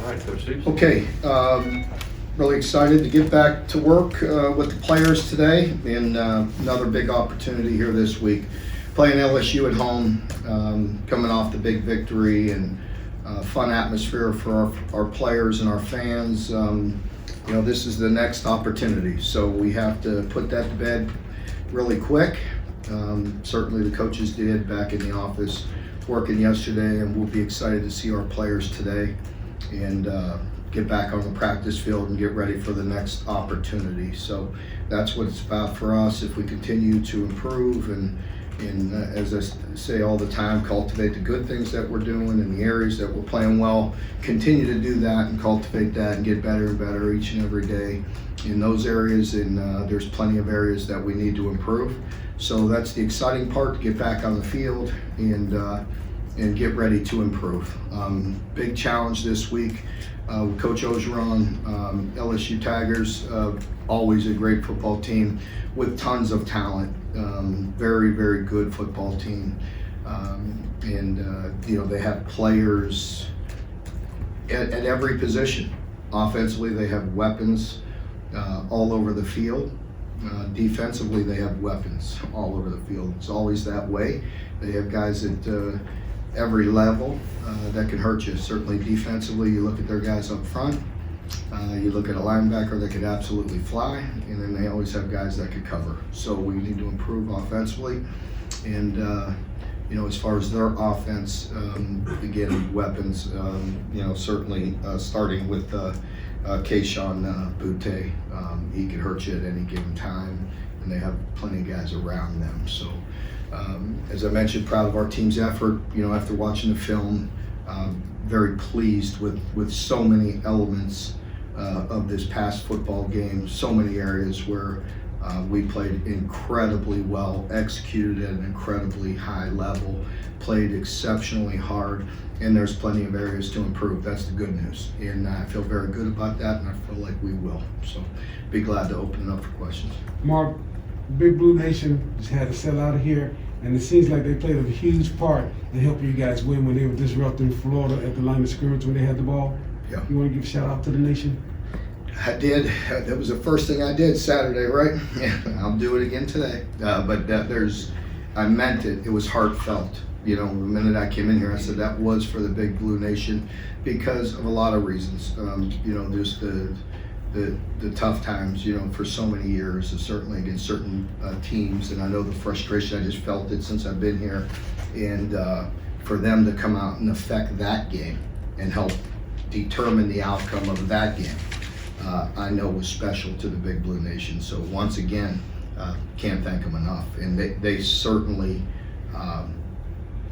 All right, Coach Stoops. Okay, really excited to get back to work with the players today, and another big opportunity here this week. Playing LSU at home, coming off the big victory, and fun atmosphere for our players and our fans. You know, this is the next opportunity, so we have to put that to bed really quick. Certainly the coaches did back in the office working yesterday, and we'll be excited to see our players today and get back on the practice field and get ready for the next opportunity. So that's what it's about for us. If we continue to improve and as I say all the time, cultivate the good things that we're doing in the areas that we're playing well, continue to do that and cultivate that and get better and better each and every day in those areas. And there's plenty of areas that we need to improve. So that's the exciting part, to get back on the field and get ready to improve. Big challenge this week with Coach Ogeron, LSU Tigers, always a great football team with tons of talent. Very, very good football team. You know, they have players at every position. Offensively, they have weapons all over the field. Defensively, they have weapons all over the field. It's always that way. They have guys at every level that can hurt you. Certainly defensively, you look at their guys up front. You look at a linebacker that could absolutely fly, and then they always have guys that could cover. So we need to improve offensively. And you know, as far as their offense, again, weapons, you know, certainly starting with Keyshawn Butte. He could hurt you at any given time, and they have plenty of guys around them. So as I mentioned, proud of our team's effort. You know, after watching the film, very pleased with so many elements of this past football game. So many areas where we played incredibly well, executed at an incredibly high level, played exceptionally hard, and there's plenty of areas to improve. That's the good news, and I feel very good about that, and I feel like we will. So be glad to open it up for questions. Mark, Big Blue Nation just had to sell out of here, and it seems like they played a huge part in helping you guys win when they were disrupting Florida at the line of scrimmage when they had the ball. Yeah. You want to give a shout out to the nation? I did. That was the first thing I did Saturday, right? Yeah, I'll do it again today. I meant it. It was heartfelt. You know, the minute I came in here, I said that was for the Big Blue Nation because of a lot of reasons. You know, there's the tough times, you know, for so many years, certainly against certain teams, and I know the frustration. I just felt it since I've been here, and for them to come out and affect that game and help determine the outcome of that game, I know was special to the Big Blue Nation. So once again, can't thank them enough, and they certainly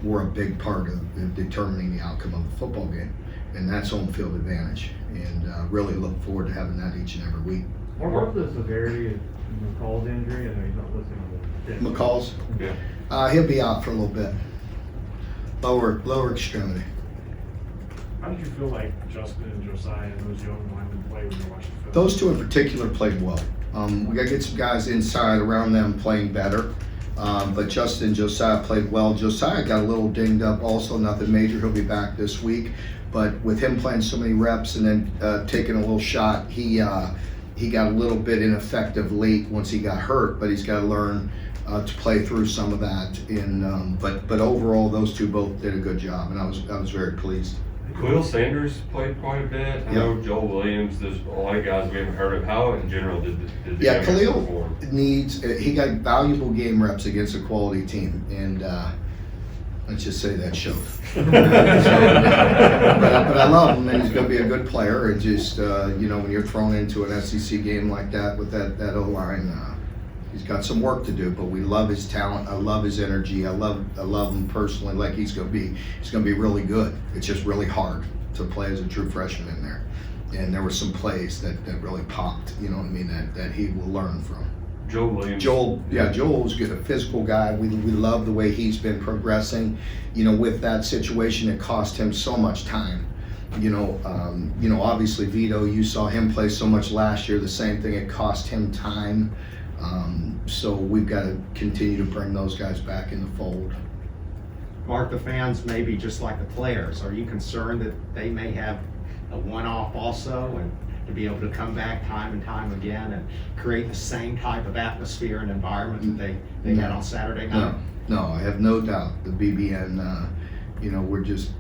were a big part of determining the outcome of the football game, and that's home field advantage. And really look forward to having that each and every week. What was the severity of McCall's injury? I know he's not listening to the McCall's? Yeah. He'll be out for a little bit. Lower extremity. How did you feel like Justin and Josiah and those young linemen play when you watched the film? Those two in particular played well. We got to get some guys inside around them playing better. But Justin and Josiah played well. Josiah got a little dinged up also, nothing major. He'll be back this week. But with him playing so many reps and then taking a little shot, he got a little bit ineffective late once he got hurt, but he's got to learn to play through some of that. But overall, those two both did a good job, and I was very pleased. Khalil Sanders played quite a bit. I know Joel Williams, there's a lot of guys we haven't heard of. How in general did the Yeah, youngins Khalil perform? he got valuable game reps against a quality team, and let's just say that showed. But I love him, and he's going to be a good player. And just you know, when you're thrown into an SEC game like that with that O-line, he's got some work to do. But we love his talent. I love his energy. I love him personally. Like he's going to be really good. It's just really hard to play as a true freshman in there. And there were some plays that really popped. You know what I mean? That he will learn from. Joel Williams. Joel's a physical guy. We love the way he's been progressing. You know, with that situation, it cost him so much time. You know, obviously Vito, you saw him play so much last year. The same thing, it cost him time. So we've got to continue to bring those guys back in the fold. Mark, the fans may be just like the players. Are you concerned that they may have a one-off also, and to be able to come back time and time again and create the same type of atmosphere and environment that they had on Saturday night? No, I have no doubt the BBN, we're just,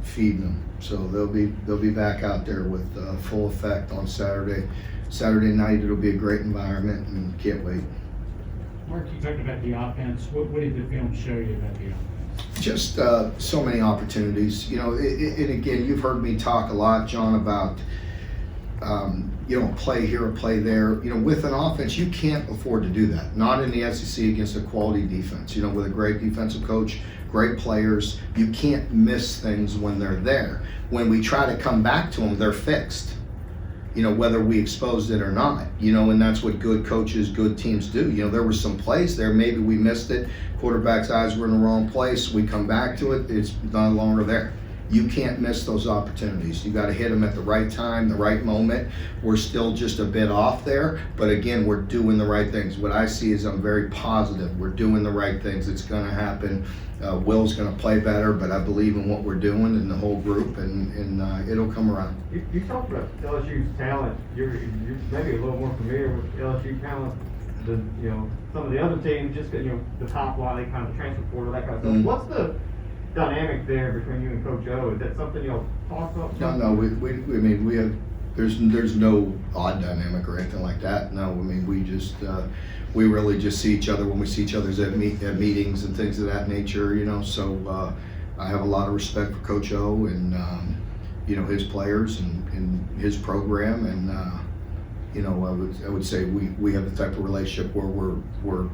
feeding them. So they'll be back out there with full effect on Saturday. Saturday night, it'll be a great environment and can't wait. Mark, you talked about the offense. What did the film show you about the offense? Just so many opportunities, and again, you've heard me talk a lot, John, about play here or play there. With an offense, you can't afford to do that. Not in the SEC against a quality defense. With a great defensive coach, great players, you can't miss things when they're there. When we try to come back to them, they're fixed. Whether we exposed it or not. And that's what good coaches, good teams do. There were some plays there, maybe we missed it. Quarterback's eyes were in the wrong place. We come back to it, it's no longer there. You can't miss those opportunities. You got to hit them at the right time, the right moment. We're still just a bit off there, but again, we're doing the right things. What I see is I'm very positive. We're doing the right things. It's going to happen. Will's going to play better, but I believe in what we're doing and the whole group, and it'll come around. You talked about LSU's talent. You're maybe a little more familiar with LSU talent than some of the other teams. Just the top line, kind of transfer portal, that kind of stuff. Mm-hmm. What's the dynamic there between you and Coach O? Is that something you'll talk about? No. We have. There's no odd dynamic or anything like that. No, we just we really just see each other when we see each other at meetings and things of that nature. So I have a lot of respect for Coach O and his players and his program, and I would say we have the type of relationship where we're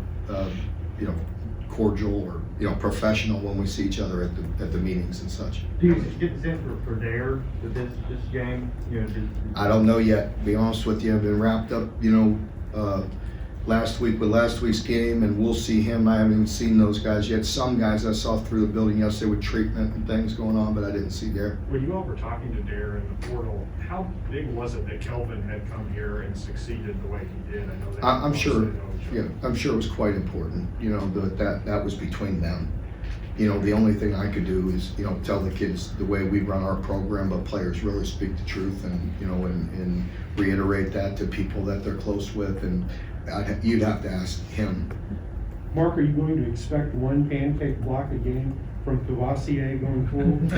cordial or professional when we see each other at the meetings and such. Do you get the sense for Dare that this game? I don't know yet. To be honest with you, I've been wrapped up. Last week with last week's game, and we'll see him. I haven't even seen those guys yet. Some guys I saw through the building yesterday with treatment and things going on, but I didn't see Dare. When you all were talking to Dare in the portal, how big was it that Kelvin had come here and succeeded the way he did? I know that I'm sure. Yeah, I'm sure it was quite important. That was between them. The only thing I could do is tell the kids the way we run our program, but players really speak the truth, and and reiterate that to people that they're close with, and you'd have to ask him. Mark, are you going to expect one pancake block a game from Cavassier going forward?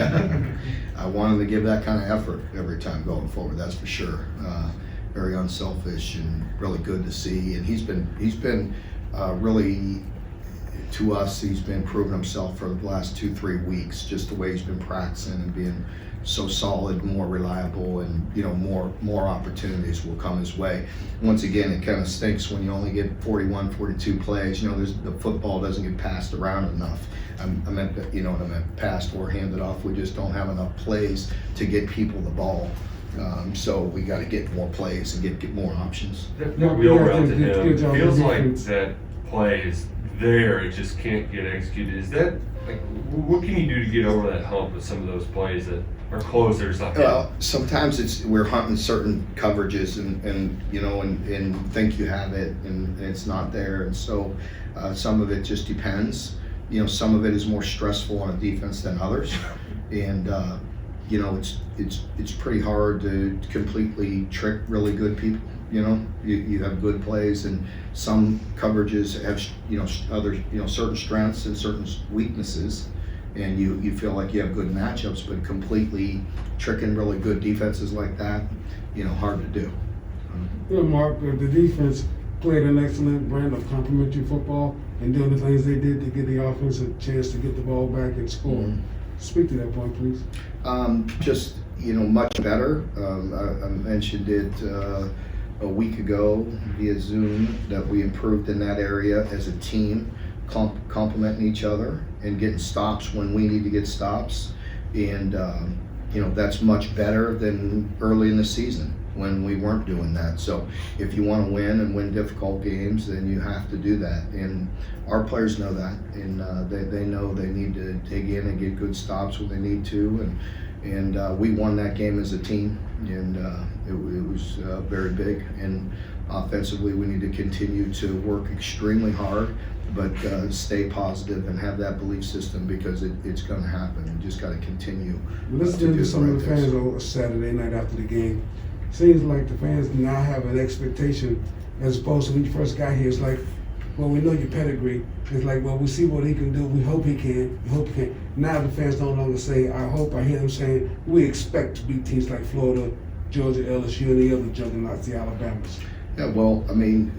I want him to give that kind of effort every time going forward. That's for sure. Very unselfish and really good to see. And he's been really, to us, he's been proving himself for the last 2-3 weeks. Just the way he's been practicing and being so solid, more reliable, and more opportunities will come his way. Once again, it kind of stinks when you only get 41, 42 plays. The football doesn't get passed around enough. I meant passed or handed off. We just don't have enough plays to get people the ball. So we got to get more plays and get more options. That wheel route to him Good job feels on like defense. that play is there, it just can't get executed. Is that what can you do to get over that hump with some of those plays that are closer? It's like Well, sometimes we're hunting certain coverages and think you have it and it's not there, and so some of it just depends. Some of it is more stressful on a defense than others, and it's pretty hard to completely trick really good people. You have good plays, and some coverages have other certain strengths and certain weaknesses, and you feel like you have good matchups, but completely tricking really good defenses like that, hard to do. Mark, the defense played an excellent brand of complementary football and doing the things they did to give the offense a chance to get the ball back and score. Mm-hmm. Speak to that point, please. Just much better. I mentioned it a week ago via Zoom that we improved in that area as a team, complementing each other and getting stops when we need to get stops, and that's much better than early in the season when we weren't doing that. So if you want to win and win difficult games, then you have to do that, and our players know that, and they know they need to dig in and get good stops when they need to, and we won that game as a team, and it was very big. And offensively, we need to continue to work extremely hard. stay positive and have that belief system because it's going to happen. You just got to continue. Let's to do do some the of the right fans things. on Saturday night after the game. Seems like the fans now have an expectation as opposed to when you first got here. It's like, well, we know your pedigree. It's like, well, we see what he can do. We hope he can. We hope he can. Now the fans no longer say, I hope. I hear them saying, we expect to beat teams like Florida, Georgia, LSU, and the other juggernauts, the Alabamas. Yeah, well, I mean,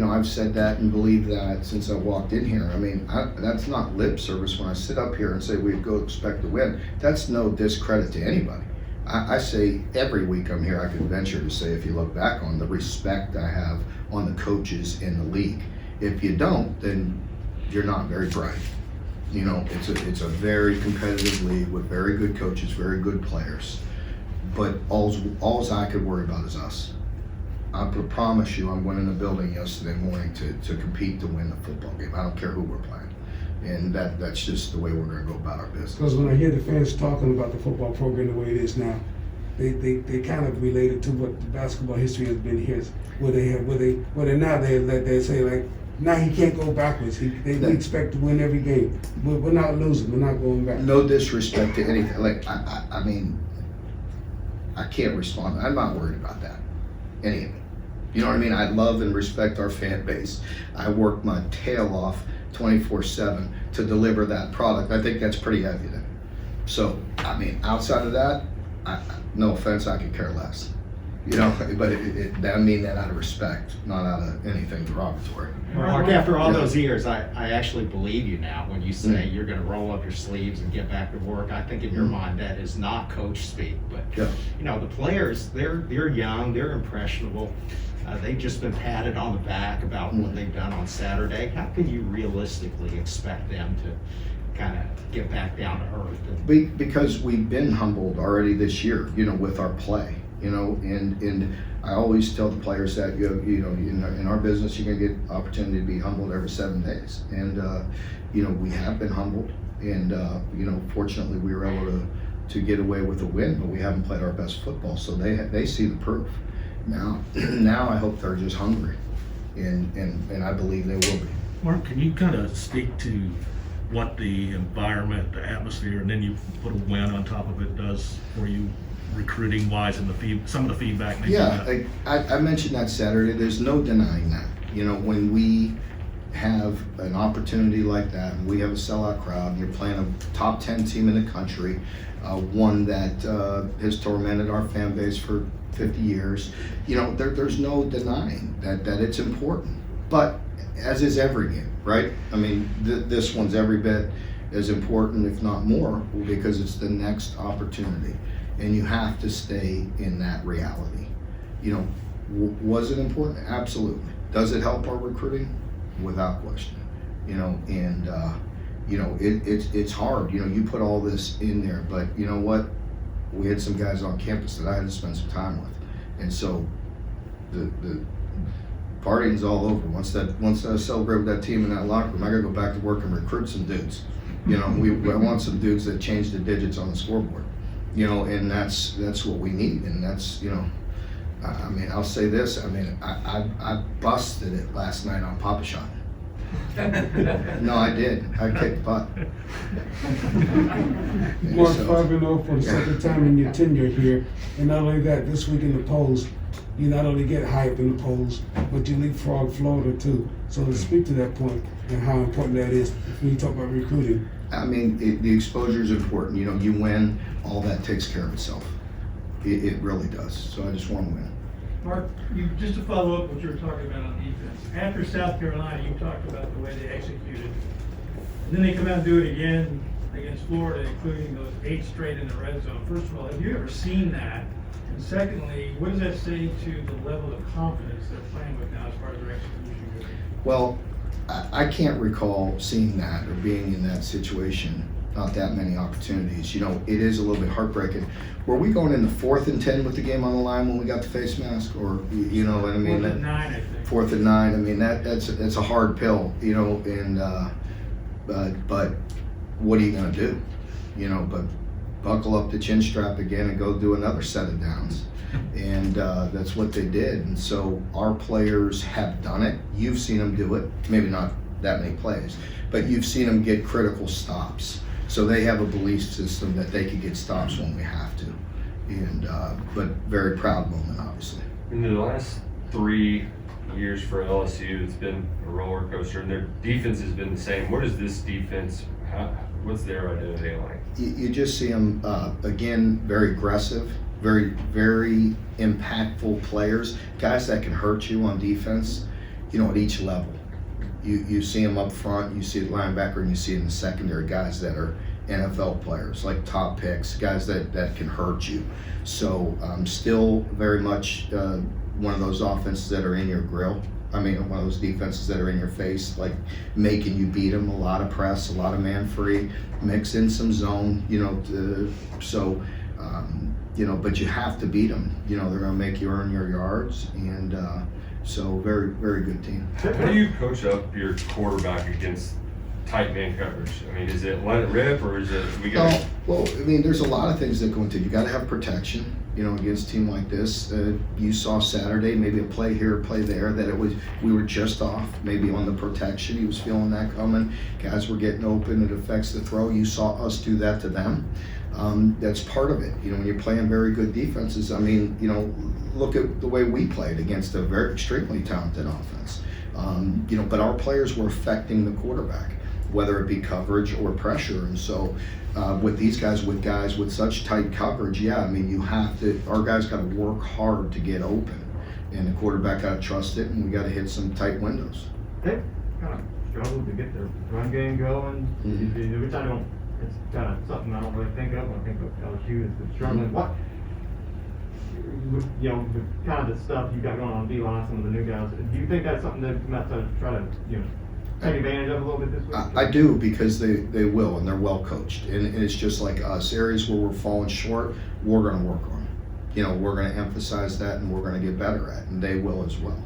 I've said that and believed that since I walked in here. I mean, that's not lip service when I sit up here and say we go expect to win. That's no discredit to anybody. I say every week I'm here, I could venture to say, if you look back on the respect I have on the coaches in the league. If you don't, then you're not very bright. It's a very competitive league with very good coaches, very good players. But alls I could worry about is us. I promise you, I went in the building yesterday morning to compete to win the football game. I don't care who we're playing. And that's just the way we're going to go about our business. Because when I hear the fans talking about the football program the way it is now, they kind of relate it to what the basketball history has been here, where they say like, now he can't go backwards. We expect to win every game. We're not losing. We're not going back. No disrespect to anything. Like I mean, I can't respond. I'm not worried about that. Any of it. You know what I mean? I love and respect our fan base. I work my tail off 24/7 to deliver that product. I think that's pretty evident. So, I mean, outside of that, no offense, I could care less. But I mean that out of respect, not out of anything derogatory. Mark, after all Yeah. those years, I actually believe you now when you say you're gonna roll up your sleeves and get back to work. I think in your mind that is not coach speak, but Yeah. the players, they're young, they're impressionable. They've just been patted on the back about what they've done on Saturday. How can you realistically expect them to kind of get back down to earth? Because we've been humbled already this year, with our play, and I always tell the players that, in our business, you're gonna get opportunity to be humbled every 7 days. And, we have been humbled and, fortunately we were able to get away with a win, but we haven't played our best football. So they see the proof. Now I hope they're just hungry and I believe they will be. Mark, can you kind of speak to what the environment, the atmosphere, and then you put a win on top of it does for you recruiting wise and some of the feedback? Maybe Yeah, I mentioned that Saturday. There's no denying that. When we have an opportunity like that, and we have a sellout crowd, and you're playing a top 10 team in the country, one that has tormented our fan base for 50 years, there's no denying that it's important. But as is every game, right? I mean, this one's every bit as important, if not more, because it's the next opportunity. And you have to stay in that reality. Was it important? Absolutely. Does it help our recruiting? Without question. It's hard. You put all this in there, but you know what? We had some guys on campus that I had to spend some time with, and so the partying's all over. Once I celebrate with that team in that locker room, I gotta go back to work and recruit some dudes. I want some dudes that change the digits on the scoreboard. And that's what we need, and that's I mean, I'll say this. I mean, I busted it last night on Papa Shot. No, I did. I kicked butt. You won 5-0 for the second time in your tenure here, and not only that, this week in the polls, you not only get high up in the polls, but you leapfrog Florida too. So to speak to that point and how important that is when you talk about recruiting. I mean, the exposure is important. You win, all that takes care of itself. It really does. So I just want to win. Mark, just to follow up what you were talking about on defense. After South Carolina, you talked about the way they executed. And then they come out and do it again against Florida, including those 8 straight in the red zone. First of all, have you ever seen that? And secondly, what does that say to the level of confidence they're playing with now as far as their execution goes? Well, I can't recall seeing that or being in that situation. Not that many opportunities. It is a little bit heartbreaking. Were we going into 4th and 10 with the game on the line when we got the face mask, or what I mean? 4th and 9, I think. 4th and 9. I mean that's a hard pill, and but what are you gonna do? But buckle up the chin strap again and go do another set of downs. And that's what they did. And so our players have done it. You've seen them do it. Maybe not that many plays. But you've seen them get critical stops. So they have a belief system that they can get stops when we have to. And, but very proud moment, obviously. In the last 3 years for LSU, it's been a roller coaster, and their defense has been the same. What is this defense? What's their identity like? You just see them, again, very aggressive, very, very impactful players, guys that can hurt you on defense, at each level. You see them up front, you see the linebacker, and you see in the secondary guys that are NFL players, like top picks, guys that can hurt you. So still very much one of those offenses that are in your grill. One of those defenses that are in your face, like making you beat them. A lot of press, a lot of man free, mix in some zone, but you have to beat them. They're going to make you earn your yards, and so very, very good team. How do you coach up your quarterback against tight man coverage? Is it let it rip, or is it there's a lot of things that go into it. You got to have protection, against a team like this. You saw Saturday, maybe a play here, a play there, that we were just off, maybe on the protection. He was feeling that coming. Guys were getting open. It affects the throw. You saw us do that to them. That's part of it. When you're playing very good defenses, look at the way we played against a very extremely talented offense. But our players were affecting the quarterback, whether it be coverage or pressure. And so with these guys with such tight coverage, you have to, our guys got to work hard to get open, and the quarterback got to trust it, and we got to hit some tight windows. They kind of struggled to get their run game going. Mm-hmm. Which it's kind of something I don't really think of when I think of LSU is the struggling. Mm-hmm. What, the kind of the stuff you got going on D-line, some of the new guys, do you think that's something that you have to try to, take advantage of a little bit this week? I do, because they will, and they're well coached, and it's just like us. Areas where we're falling short, we're going to work on. We're going to emphasize that, and we're going to get better at, and they will as well.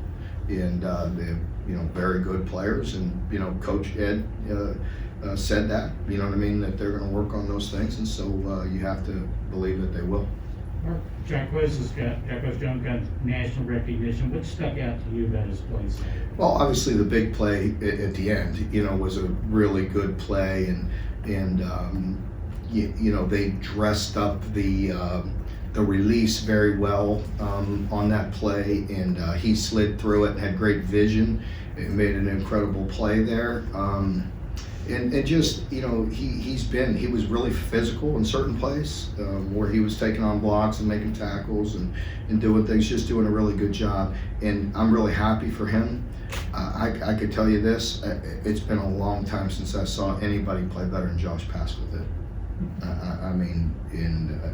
And they're very good players, and Coach Ed said that that they're going to work on those things, and so you have to believe that they will. Jacquez Jones got national recognition. What stuck out to you about his play Saturday? Well, obviously the big play at the end, was a really good play, and they dressed up the release very well on that play, and he slid through it and had great vision. It made an incredible play there. And just, he was really physical in certain plays where he was taking on blocks and making tackles and doing things, just doing a really good job. And I'm really happy for him. I could tell you this, it's been a long time since I saw anybody play better than Josh Paschal did.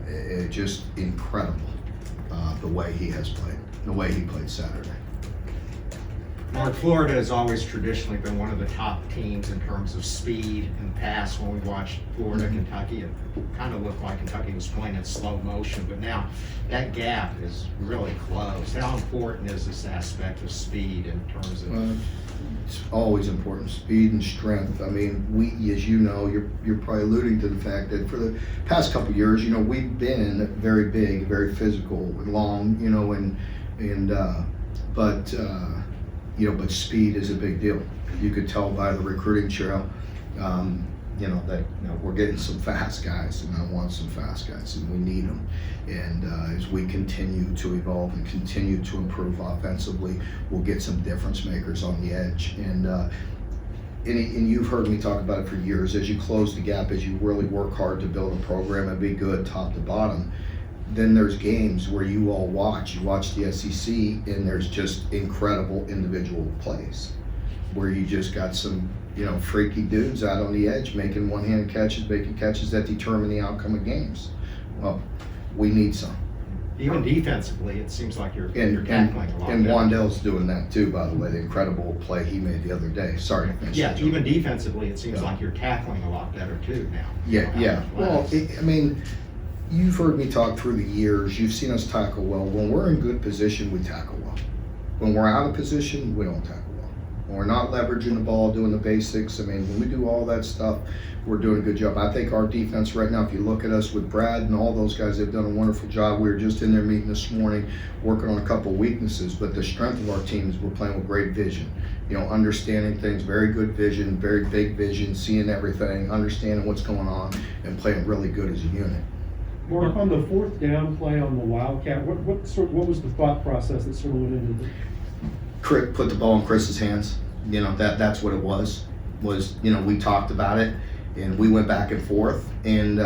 It's just incredible the way he has played, the way he played Saturday. Mark, Florida has always traditionally been one of the top teams in terms of speed in the past. When we watched Florida, Kentucky, it kind of looked like Kentucky was playing in slow motion, but now that gap is really closed. How important is this aspect of speed in terms of... It's always important, speed and strength. We, as you know, you're probably alluding to the fact that for the past couple of years, we've been very big, very physical, long, but speed is a big deal. You could tell by the recruiting trail, that we're getting some fast guys, and I want some fast guys, and we need them. And as we continue to evolve and continue to improve offensively, we'll get some difference makers on the edge. And you've heard me talk about it for years. As you close the gap, as you really work hard to build a program and be good top to bottom, then there's games where you all watch the SEC, and there's just incredible individual plays where you just got some, freaky dudes out on the edge making one-hand catches, making catches that determine the outcome of games. Well, we need some. Even defensively, it seems like you're And tackling a lot. Wandell's doing that too, by the way, the incredible play he made the other day. Sorry to finish. Yeah, even defensively, it seems like you're tackling a lot better too now. Yeah. Well, you've heard me talk through the years. You've seen us tackle well. When we're in good position, we tackle well. When we're out of position, we don't tackle well. When we're not leveraging the ball, doing the basics, I mean, when we do all that stuff, we're doing a good job. I think our defense right now, if you look at us with Brad and all those guys, they've done a wonderful job. We were just in their meeting this morning working on a couple weaknesses, but the strength of our team is we're playing with great vision. You know, understanding things, very good vision, very big vision, seeing everything, understanding what's going on, and playing really good as a unit. Mark, on the fourth down play on the Wildcat, what was the thought process that sort of went into it? Crick put the ball in Chris's hands. You know, that's what it was, you know, we talked about it and we went back and forth, and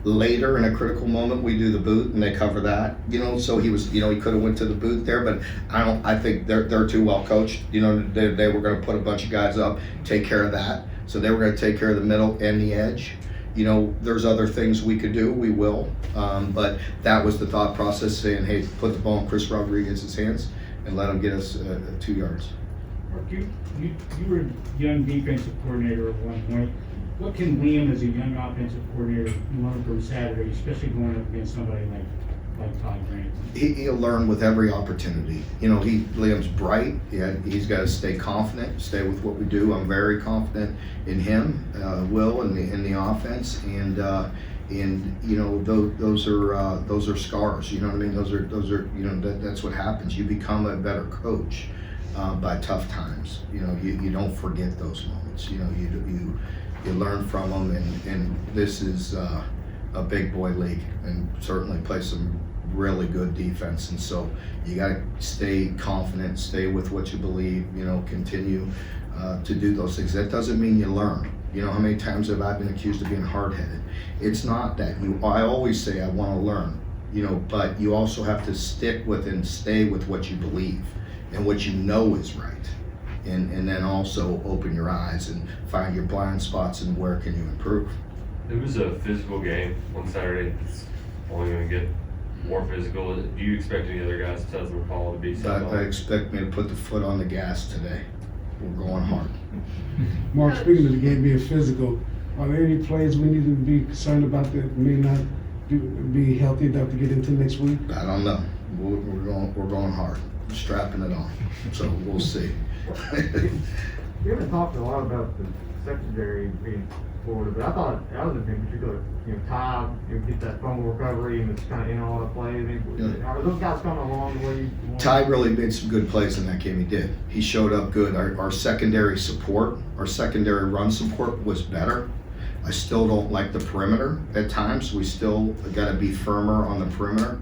later in a critical moment we do the boot and they cover that, you know, so he was, you know, he could have went to the boot there, but I think they're too well coached. You know, they were going to put a bunch of guys up, take care of that, so they were going to take care of the middle and the edge. You know, there's other things we could do, we will, but that was the thought process, saying, hey, put the ball in Chris Rodriguez's hands and let him get us 2 yards. Mark, you were a young defensive coordinator at one point. What can Liam, as a young offensive coordinator, learn from Saturday, especially going up against somebody like Todd Grant? He'll learn with every opportunity. You know, Liam's bright. He's got to stay confident, stay with what we do. I'm very confident in him, Will, in the offense, and you know, those are scars. You know what I mean? Those are you know, that's what happens. You become a better coach by tough times. You know, you don't forget those moments. You know, you learn from them, and this is a big boy league, and certainly play some really good defense, and so you got to stay confident, stay with what you believe, you know, continue to do those things. That doesn't mean you learn. You know, how many times have I been accused of being hard-headed? It's not that. I always say I want to learn, you know, but you also have to stick with and stay with what you believe and what you know is right. And then also open your eyes and find your blind spots and where can you improve. It was a physical game on Saturday. It's only going to get more physical. Do you expect any other guys to call to be so? I expect me to put the foot on the gas today. We're going hard. Mark, speaking of the game being physical, are there any plays we need to be concerned about that may not be healthy enough to get into next week? I don't know. We're going hard. We're strapping it on. So we'll see. We haven't talked a lot about the secondary being Florida, but I thought Allen in particular, you know, Ty, you know, get that fumble recovery and it's kind of in all the plays. I mean, are those guys coming along the way you want? Ty really made some good plays in that game. He did. He showed up good. Our secondary support, our secondary run support was better. I still don't like the perimeter at times. We still got to be firmer on the perimeter.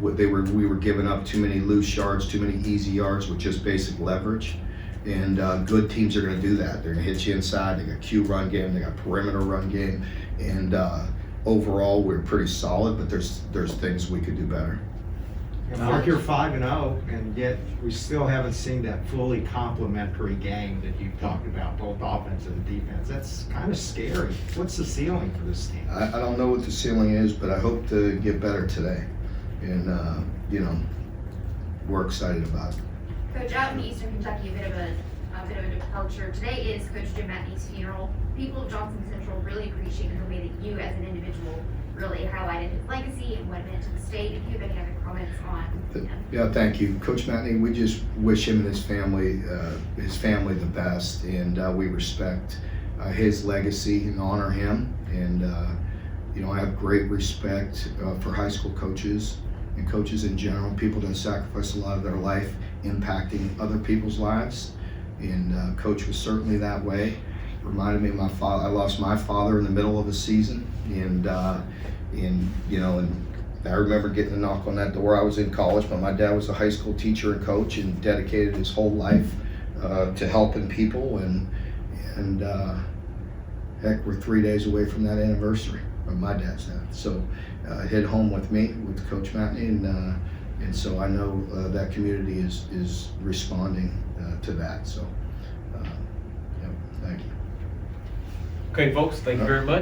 We were giving up too many loose yards, too many easy yards with just basic leverage. And good teams are going to do that. They're going to hit you inside. They got Q run game. They got perimeter run game. And overall, we're pretty solid. But there's things we could do better. Mark, you're 5-0, and yet we still haven't seen that fully complementary game that you talked about, both offense and defense. That's kind of scary. What's the ceiling for this team? I don't know what the ceiling is, but I hope to get better today. And you know, we're excited about it. Coach, out in Eastern Kentucky, a bit of a departure. Today is Coach Jim Matney's funeral. People of Johnson Central really appreciated the way that you, as an individual, really highlighted his legacy and what it meant to the state. If you have any other comments on him. Yeah, thank you, Coach Matney. We just wish him and his family the best, and we respect his legacy and honor him. And you know, I have great respect for high school coaches and coaches in general, people that sacrifice a lot of their life impacting other people's lives. And Coach was certainly that way. Reminded me of my father. I lost my father in the middle of a season, and you know, and I remember getting a knock on that door. I was in college, but my dad was a high school teacher and coach, and dedicated his whole life to helping people. And heck, we're 3 days away from that anniversary of my dad's death. So hit home with me, with Coach Matney, and so I know that community is responding to that. So, yeah, thank you. Okay, folks, thank you very much.